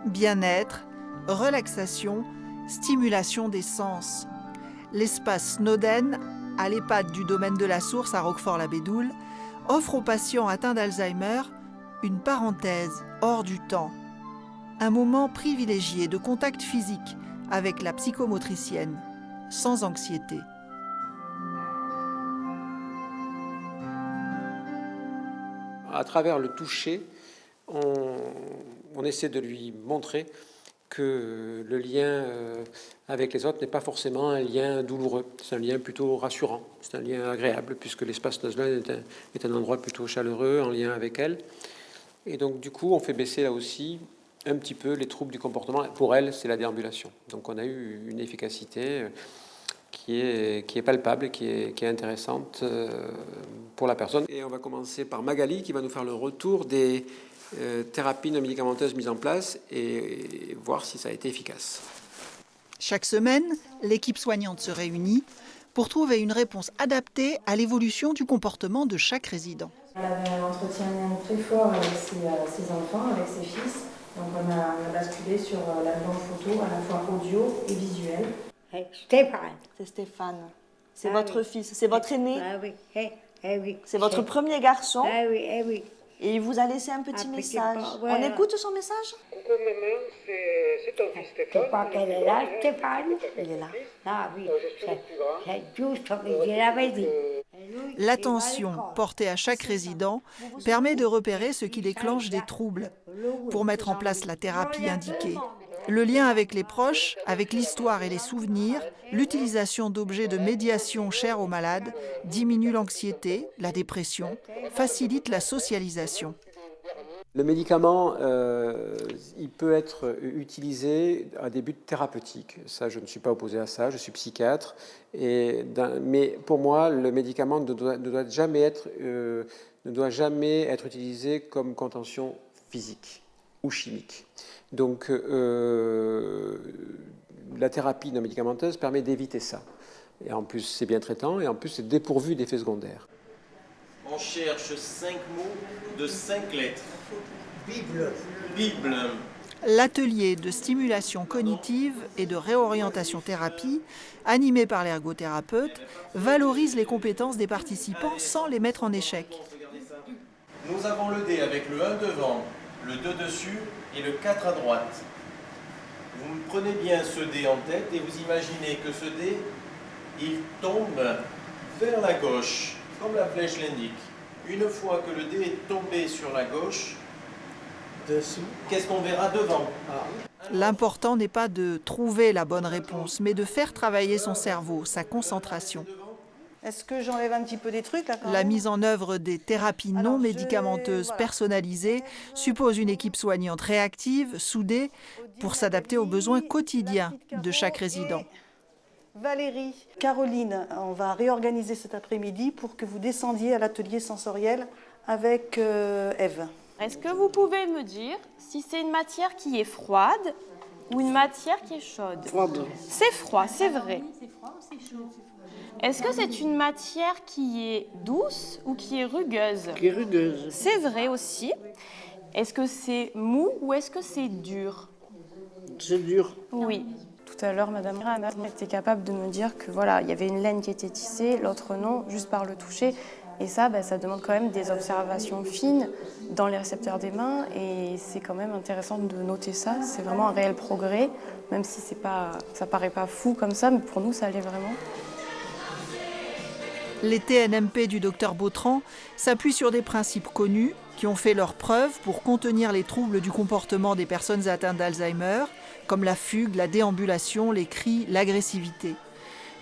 bien-être, relaxation, stimulation des sens. L'espace Snowden, à l'EHPAD du domaine de la Source à Roquefort-la-Bédoule, offre aux patients atteints d'Alzheimer une parenthèse hors du temps. Un moment privilégié de contact physique avec la psychomotricienne, sans anxiété. À travers le toucher, on essaie de lui montrer que le lien avec les autres n'est pas forcément un lien douloureux. C'est un lien plutôt rassurant, c'est un lien agréable, puisque l'espace Snowden est un endroit plutôt chaleureux, en lien avec elle. Et donc, du coup, on fait baisser là aussi un petit peu les troubles du comportement. Pour elle, c'est la déambulation. Donc, on a eu une efficacité qui est palpable, qui est intéressante pour la personne. Et on va commencer par Magali, qui va nous faire le retour des thérapies non médicamenteuses mises en place et voir si ça a été efficace. Chaque semaine, l'équipe soignante se réunit pour trouver une réponse adaptée à l'évolution du comportement de chaque résident. Elle avait un entretien très fort avec ses enfants, avec ses fils. Donc on a basculé sur la bande photo à la fois audio et visuelle. Stéphane. C'est Stéphane. C'est votre fils, c'est votre aîné. Ah oui, oui. C'est votre premier garçon. Ah oui, oui. Et il vous a laissé un petit message. Ouais. On écoute son message? Coucou maman, c'est ton fils Stéphane. Tu crois qu'elle est là, Stéphane? Elle est là. Ah oui, Je suis le plus grand. c'est juste comme je l'avais dit. L'attention portée à chaque résident permet de repérer ce qui déclenche des troubles pour mettre en place la thérapie indiquée. Le lien avec les proches, avec l'histoire et les souvenirs, l'utilisation d'objets de médiation chers aux malades diminue l'anxiété, la dépression, facilite la socialisation. Le médicament, il peut être utilisé à des buts thérapeutiques. Ça, je ne suis pas opposé à ça, je suis psychiatre. Mais pour moi, le médicament ne doit jamais être utilisé comme contention physique ou chimique. Donc, la thérapie non médicamenteuse permet d'éviter ça. Et en plus, c'est bien traitant, et en plus, c'est dépourvu d'effets secondaires. On cherche 5 mots de 5 lettres. Bible. L'atelier de stimulation cognitive et de réorientation thérapie, animé par l'ergothérapeute, valorise les compétences des participants sans les mettre en échec. Nous avons le dé avec le 1 devant, le 2 dessus et le 4 à droite. Vous prenez bien ce dé en tête et vous imaginez que ce dé, il tombe vers la gauche, comme la flèche l'indique. Une fois que le dé est tombé sur la gauche, dessous, qu'est-ce qu'on verra devant? L'important n'est pas de trouver la bonne réponse, mais de faire travailler son cerveau, sa concentration. Est-ce que j'enlève un petit peu des trucs là quand La même? mise en œuvre des thérapies non médicamenteuses personnalisées suppose une équipe soignante réactive, soudée, pour s'adapter aux besoins quotidiens de chaque résident. Valérie, Caroline, on va réorganiser cet après-midi pour que vous descendiez à l'atelier sensoriel avec Ève. Est-ce que vous pouvez me dire si c'est une matière qui est froide ou une matière qui est chaude? Froide. C'est froid, c'est vrai. Est-ce que c'est une matière qui est douce ou qui est rugueuse? Qui est rugueuse. C'est vrai aussi. Est-ce que c'est mou ou est-ce que c'est dur? C'est dur. Oui. Tout à l'heure, Madame Rana était capable de me dire que voilà, il y avait une laine qui était tissée, l'autre non, juste par le toucher. Et ça, ça demande quand même des observations fines dans les récepteurs des mains. Et c'est quand même intéressant de noter ça. C'est vraiment un réel progrès, même si ça paraît pas fou comme ça, mais pour nous, ça allait vraiment. Les TNMP du Dr Bautran s'appuient sur des principes connus qui ont fait leurs preuves pour contenir les troubles du comportement des personnes atteintes d'Alzheimer, comme la fugue, la déambulation, les cris, l'agressivité.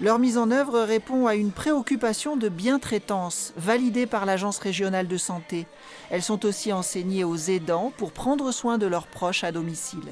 Leur mise en œuvre répond à une préoccupation de bientraitance validée par l'Agence régionale de santé. Elles sont aussi enseignées aux aidants pour prendre soin de leurs proches à domicile.